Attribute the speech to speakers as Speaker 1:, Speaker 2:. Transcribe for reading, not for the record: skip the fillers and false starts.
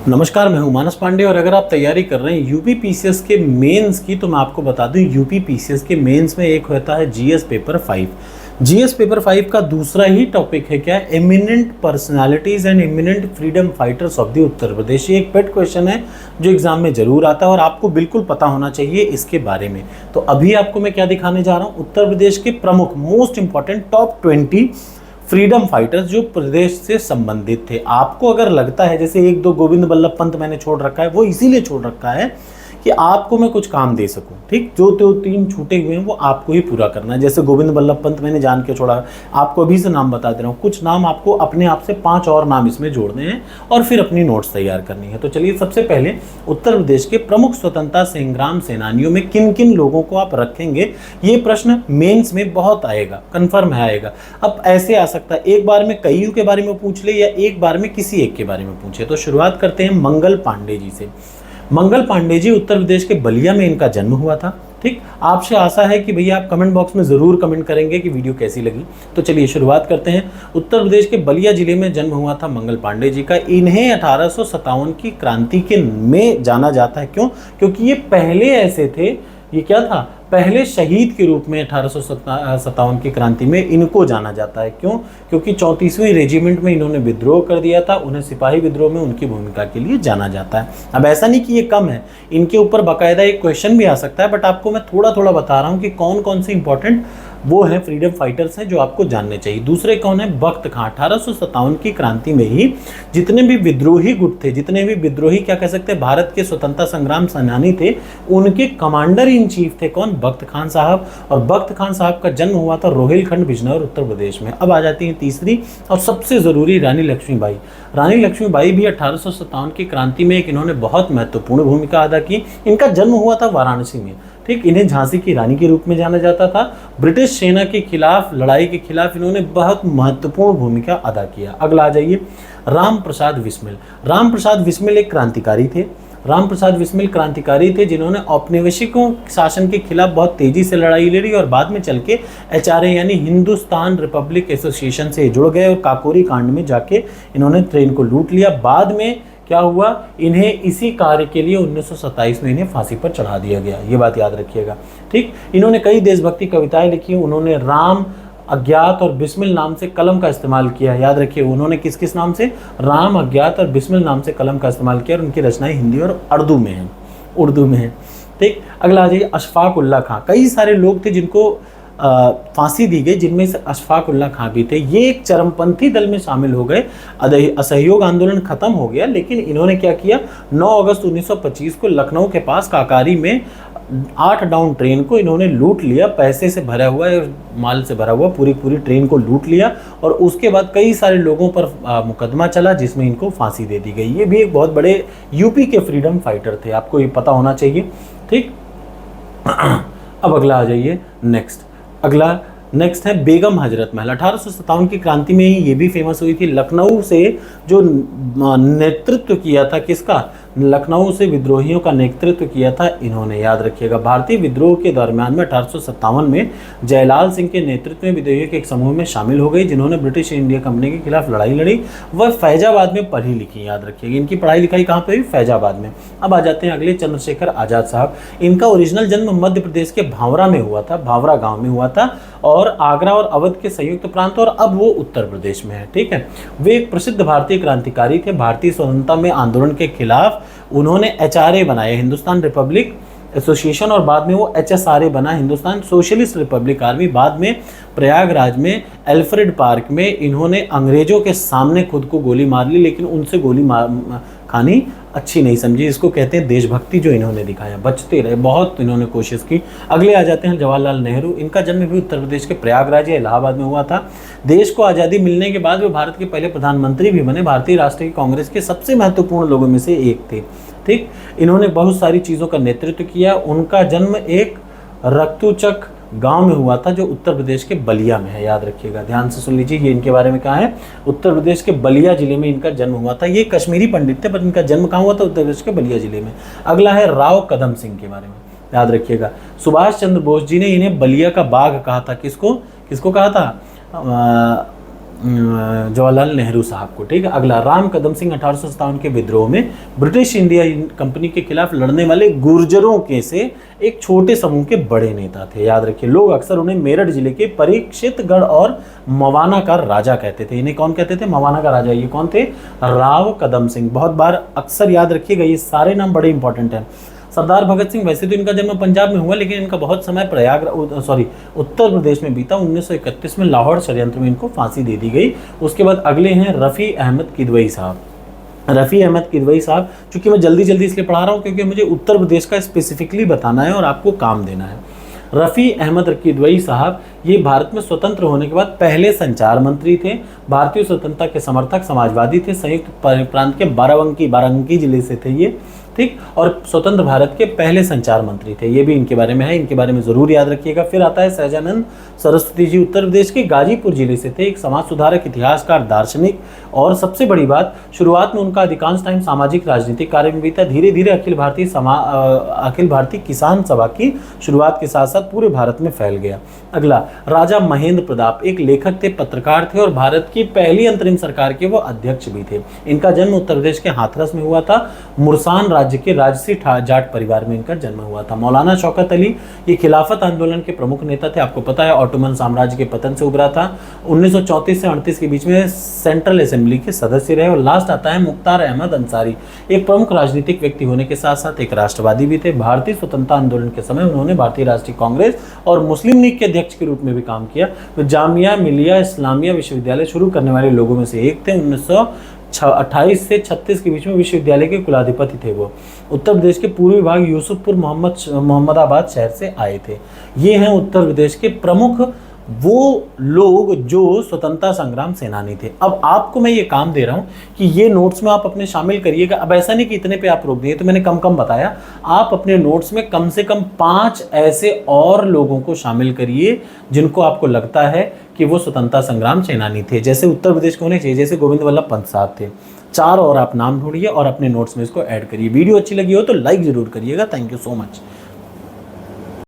Speaker 1: नमस्कार, मैं हूं मानस पांडे और अगर आप तैयारी कर रहे हैं यूपी पीसीएस के मेंस की तो मैं आपको बता दूं यूपी पीसीएस के मेंस में एक होता है जीएस पेपर 5। जीएस पेपर 5 का दूसरा ही टॉपिक है क्या, eminent personalities and eminent freedom fighters of the Uttar Pradesh. ये एक पेट क्वेश्चन है जो एग्जाम में जरूर आता है और आपको बिल्कुल पता होना चाहिए इसके बारे में। तो अभी आपको मैं क्या दिखाने जा रहा हूँ, उत्तर प्रदेश के प्रमुख most important top 20 freedom fighters जो प्रदेश से संबंधित थे। आपको अगर लगता है जैसे एक दो गोविंद बल्लभ पंत मैंने छोड़ रखा है, वो इसीलिए छोड़ रखा है कि आपको मैं कुछ काम दे सकूं, ठीक। जो तो 3 छूटे हुए हैं वो आपको ही पूरा करना है। जैसे गोविंद बल्लभ पंत मैंने जान के छोड़ा, आपको अभी से नाम बता दे रहा हूँ। कुछ नाम आपको अपने आप से 5 और नाम इसमें जोड़ने हैं और फिर अपनी नोट्स तैयार करनी है। तो चलिए, सबसे पहले उत्तर प्रदेश के प्रमुख स्वतंत्रता संग्राम सेनानियों में किन किन लोगों को आप रखेंगे, ये प्रश्न मेंस में बहुत आएगा, कन्फर्म है आएगा। अब ऐसे आ सकता है एक बार में कईयों के बारे में पूछ ले या एक बार में किसी एक के बारे में पूछे। तो शुरुआत करते हैं मंगल पांडे जी से। मंगल पांडे जी उत्तर प्रदेश के बलिया में इनका जन्म हुआ था, ठीक। आपसे आशा है कि भैया आप कमेंट बॉक्स में जरूर कमेंट करेंगे कि वीडियो कैसी लगी। तो चलिए शुरुआत करते हैं। उत्तर प्रदेश के बलिया जिले में जन्म हुआ था मंगल पांडे जी का। इन्हें 1857 की क्रांति के में जाना जाता है। क्यों? क्योंकि ये पहले ऐसे थे, ये क्या था, पहले शहीद के रूप में 1857 की क्रांति में इनको जाना जाता है। क्यों? क्योंकि 34वीं रेजिमेंट में इन्होंने विद्रोह कर दिया था। उन्हें सिपाही विद्रोह में उनकी भूमिका के लिए जाना जाता है। अब ऐसा नहीं कि ये कम है, इनके ऊपर बाकायदा एक क्वेश्चन भी आ सकता है, बट आपको मैं थोड़ा थोड़ा बता रहा हूँ कि कौन कौन से इंपॉर्टेंट वो हैं फ्रीडम फाइटर्स हैं जो आपको जानने चाहिए। दूसरे कौन है? बख्त खां। 1857 की क्रांति में ही जितने भी विद्रोही गुट थे, जितने भी विद्रोही क्या कह सकते हैं भारत के स्वतंत्रता संग्राम सेनानी थे, उनके कमांडर इन चीफ थे कौन? बख्त खान साहब। और बख्त खान साहब का जन्म हुआ था रोहिलखंड बिजनौर उत्तर प्रदेश में। अब आ जाती है तीसरी और सबसे जरूरी, रानी लक्ष्मीबाई। रानी लक्ष्मीबाई भी 1857 की क्रांति में एक इन्होंने बहुत महत्वपूर्ण भूमिका अदा की। इनका जन्म हुआ था वाराणसी में, ठीक। इन्हें झांसी की रानी के रूप में जाना जाता था। ब्रिटिश सेना के खिलाफ लड़ाई के खिलाफ इन्होंने बहुत महत्वपूर्ण भूमिका अदा किया। अगला आ जाइए, राम प्रसाद बिस्मिल। राम प्रसाद बिस्मिल एक क्रांतिकारी थे। राम प्रसाद बिस्मिल क्रांतिकारी थे जिन्होंने औपनिवेशिकों शासन के खिलाफ बहुत तेजी से लड़ाई लड़ी और बाद में चल के HRA यानी हिंदुस्तान रिपब्लिक एसोसिएशन से जुड़ गए और काकोरी कांड में जाके इन्होंने ट्रेन को लूट लिया। बाद में क्या हुआ, इन्हें इसी कार्य के लिए 1927 में इन्हें फांसी पर चढ़ा दिया गया। ये बात याद रखिएगा, ठीक। इन्होंने कई देशभक्ति कविताएं लिखी। उन्होंने राम, अज्ञात और बिस्मिल नाम से कलम का इस्तेमाल किया। याद रखिए, उन्होंने किस किस नाम से? राम, अज्ञात और बिस्मिल नाम से कलम का इस्तेमाल किया और उनकी रचनाएं हिंदी और उर्दू में हैं, ठीक। अगला आ जाइए, अशफाक उल्लाह खां। कई सारे लोग थे जिनको फांसी दी गई, जिनमें से अशफाक उल्लाह खां भी थे। ये एक चरमपंथी दल में शामिल हो गए। असहयोग आंदोलन खत्म हो गया, लेकिन इन्होंने क्या किया, 9 अगस्त 1925 को लखनऊ के पास काकारी में 8 डाउन ट्रेन को इन्होंने लूट लिया। पैसे से भरा हुआ, माल से भरा हुआ पूरी ट्रेन को लूट लिया और उसके बाद कई सारे लोगों पर मुकदमा चला जिसमें इनको फांसी दे दी गई। ये भी एक बहुत बड़े यूपी के फ्रीडम फाइटर थे, आपको ये पता होना चाहिए, ठीक। अब अगला आ जाइए, नेक्स्ट है बेगम हजरत महल। 1857 की क्रांति में ही ये भी फेमस हुई थी। लखनऊ से जो नेतृत्व किया था, किसका? लखनऊ से विद्रोहियों का नेतृत्व किया था इन्होंने, याद रखिएगा। भारतीय विद्रोह के दरमियान में 1857 में जयलाल सिंह के नेतृत्व में विद्रोहियों के एक समूह में शामिल हो गई जिन्होंने ब्रिटिश इंडिया कंपनी के खिलाफ लड़ाई लड़ी। वह फैजाबाद में पढ़ी लिखी, याद रखिएगा। इनकी पढ़ाई लिखाई कहाँ पे हुई? फैजाबाद में। अब आ जाते हैं अगले, चंद्रशेखर आजाद साहब। इनका ओरिजिनल जन्म मध्य प्रदेश के भावरा में हुआ था, भावरा गाँव में हुआ था और आगरा और अवध के संयुक्त प्रांत, और अब वो उत्तर प्रदेश में है, ठीक है। वे एक प्रसिद्ध भारतीय क्रांतिकारी थे। भारतीय स्वतंत्रता में आंदोलन के खिलाफ उन्होंने HRA बनाया, हिंदुस्तान रिपब्लिक एसोसिएशन, और बाद में वो HSRA बना, हिंदुस्तान सोशलिस्ट रिपब्लिक आर्मी। बाद में प्रयागराज में एल्फ्रेड पार्क में इन्होंने अंग्रेजों के सामने खुद को गोली मार ली, लेकिन उनसे गोली खानी अच्छी नहीं समझी। इसको कहते हैं देशभक्ति जो इन्होंने दिखाया, बचते रहे, बहुत इन्होंने कोशिश की। अगले आ जाते हैं जवाहरलाल नेहरू। इनका जन्म भी उत्तर प्रदेश के प्रयागराज या इलाहाबाद में हुआ था। देश को आज़ादी मिलने के बाद वे भारत के पहले प्रधानमंत्री भी बने। भारतीय राष्ट्रीय कांग्रेस के सबसे महत्वपूर्ण लोगों में से एक थे, ठीक। इन्होंने बहुत सारी चीज़ों का नेतृत्व किया। उनका जन्म एक रक्तुचक गांव में हुआ था जो उत्तर प्रदेश के बलिया में है, याद रखिएगा, ध्यान से सुन लीजिए। ये इनके बारे में कहाँ है? उत्तर प्रदेश के बलिया जिले में इनका जन्म हुआ था। ये कश्मीरी पंडित थे पर इनका जन्म कहाँ हुआ था? उत्तर प्रदेश के बलिया जिले में। अगला है राव कदम सिंह के बारे में, याद रखिएगा। सुभाष चंद्र बोस जी ने इन्हें बलिया का बाघ कहा था। किसको कहा था? जवाहरलाल नेहरू साहब को। ठीक है, अगला राम कदम सिंह 1857 के विद्रोह में ब्रिटिश इंडिया कंपनी के खिलाफ लड़ने वाले गुर्जरों के से एक छोटे समूह के बड़े नेता थे। याद रखिए, लोग अक्सर उन्हें मेरठ जिले के परीक्षितगढ़ और मवाना का राजा कहते थे। इन्हें कौन कहते थे? मवाना का राजा। ये कौन थे? राव कदम सिंह। बहुत बार अक्सर याद रखिएगा, ये सारे नाम बड़े इंपॉर्टेंट हैं। सरदार भगत सिंह, वैसे तो इनका जन्म पंजाब में हुआ, लेकिन इनका बहुत समय उत्तर प्रदेश में बीता। 1931 में लाहौर षड्यंत्र में इनको फांसी दे दी गई। उसके बाद अगले हैं रफ़ी अहमद किदवई साहब। रफ़ी अहमद किदवई साहब, चूंकि मैं जल्दी जल्दी इसलिए पढ़ा रहा हूँ क्योंकि मुझे उत्तर प्रदेश का स्पेसिफिकली बताना है और आपको काम देना है। रफ़ी अहमद किदवई साहब ये भारत में स्वतंत्र होने के बाद पहले संचार मंत्री थे। भारतीय स्वतंत्रता के समर्थक, समाजवादी थे। संयुक्त प्रांत के बाराबंकी जिले से थे ये। ठीक, और स्वतंत्र भारत के पहले संचार मंत्री थे। ये भी इनके बारे में है, इनके बारे में जरूर याद रखिएगा। फिर आता है सहजानंद सरस्वती जी, उत्तर प्रदेश के गाजीपुर जिले से थे। एक समाज सुधारक, इतिहासकार, दार्शनिक, और सबसे बड़ी बात, शुरुआत में उनका अधिकांश टाइम सामाजिक राजनीतिक कार्य में बीता। धीरे धीरे अखिल भारतीय किसान सभा की शुरुआत के साथ साथ पूरे भारत में फैल गया। अगला, राजा महेंद्र प्रताप एक लेखक थे, पत्रकार थे और भारत की पहली अंतरिम सरकार के वो अध्यक्ष भी थे। इनका जन्म उत्तर प्रदेश के हाथरस में हुआ था। मुरसान राज्य के राजसी जाट परिवार में इनका जन्म हुआ था। मौलाना शौकत अली ये खिलाफत आंदोलन के प्रमुख नेता थे। आपको पता है, ऑटोमन साम्राज्य के पतन से उभरा था। 1934 से 38 के बीच में सेंट्रल असेंबली के सदस्य रहे। और लास्ट आता है मुख्तार अहमद अंसारी, एक प्रमुख राजनीतिक व्यक्ति होने के साथ साथ एक राष्ट्रवादी भी थे। भारतीय स्वतंत्रता आंदोलन के समय उन्होंने भारतीय राष्ट्रीय कांग्रेस और मुस्लिम लीग के अध्यक्ष के रूप में भी काम किया। वे जामिया मिलिया इस्लामिया विश्वविद्यालय शुरू करने वाले लोगों में से एक थे। 1928 से 36 के बीच में विश्वविद्यालय के कुलाधिपति थे वो। उत्तर प्रदेश के पूर्वी भाग यूसुफपुर मोहम्मदाबाद शहर से आए थे। ये हैं उत्तर प्रदेश के प्रमुख वो लोग जो स्वतंत्रता संग्राम सेनानी थे। अब आपको मैं ये काम दे रहा हूँ कि ये नोट्स में आप अपने शामिल करिएगा। अब ऐसा नहीं कि इतने पे आप रोक दिए, तो मैंने कम बताया। आप अपने नोट्स में कम से कम 5 ऐसे और लोगों को शामिल करिए जिनको आपको लगता है कि वो स्वतंत्रता संग्राम सेनानी थे। जैसे उत्तर प्रदेश के होने चाहिए, जैसे गोविंद वल्लभ पंत साहब थे। 4 और आप नाम ढूंढिए और अपने नोट्स में इसको ऐड करिए। वीडियो अच्छी लगी हो तो लाइक जरूर करिएगा। Thank you so much.